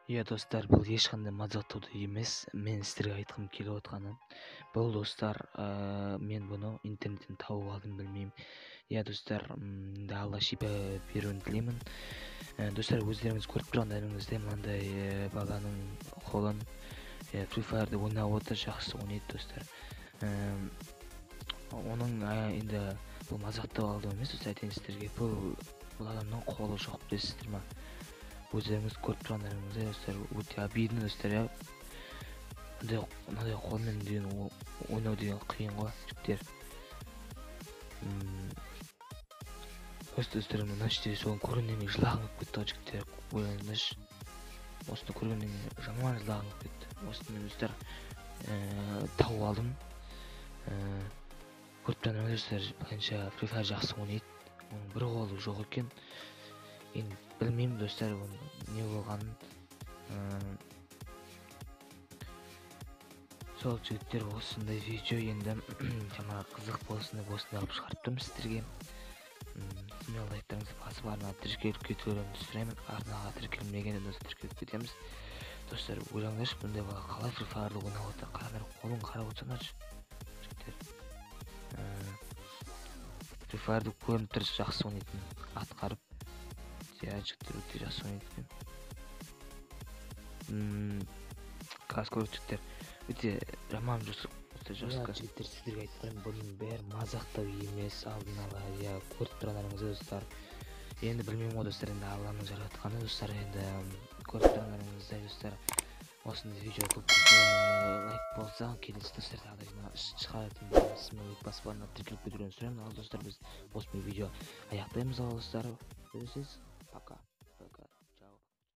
Достар, бұл ешқандай мазақтауды емес. Мен сіздерге айтқым келіп отқаны. Бұл достар, мен бұны интернеттен тауып алдым, білмеймін. Достар, Алла шипа беруін тілеймін. Достар, өздеріңіз көріп тұрғандарыңыздай мынандай баланың қолын Free Fire'ды ойнап отыр, жақсы ойнайды достар. Оның енді бұл мазақтау алды емес, айтайын сіздерге. Бұл адамның қолы жоқ, білесіздер ма? Өздеріңіз көріп тұрғандарыңыздай достар, өте обидно достар. Мынандай қолмен деген ойнау деген қиын ғой, жігіттер. Достар, мына іште соны көргеннен кейін жылағым келіп кетті ғой, жігіттер. Ойлаңыздаршы, осыны көргеннен кейін жаман жылағым келіп кетті. Осыны достар тауып алдым. Көріп тұрғандарыңыздар, былайынша Free Fire жақсы ойнайды. Оның бір қолы жоқ екен. Енді білмеймін достар, не болғанын. Сол жігіттер, осындай видео енді жаңағы қызық болсын деп осындай алып шығарып тұрмын сіздерге. Сіздің лайктарыңызды басып арнаға тіркеліп кетулеріңізді сұраймын. Арнаға тіркелмеген достар тіркеліп кетеміз. Достар, ойлаңдаршы, бұндай бала қалай Free Fire'ды ойнап отыр. Қараңдар, қолын қарап отырсаңдаршы, жігіттер. Free Fire'ды көрініп тұрса жақсы ойнайтын, атқарып. Жігіттер өте жақсы ойнайды. Қазір көріп жігіттер, өте жаман жосық. Жігіттер, сіздерге айтқаным, бұның бәрі мазақтау емес, алдын ала көріп тұрғандарыңыздай достар. Енді білмеймін ғой достар, енді Алланың жаратқаны достар, енді көріп тұрғандарыңыздай достар. Осындай видео көп лайк болса, келесі достар тағдырына шығаратын боламыз. Мен лайк басып арнаға тіркеліп кетулеріңізді сұраймын. Ал достар, біз осындай видео аяқтаймыз. Ал достар, көрісеміз.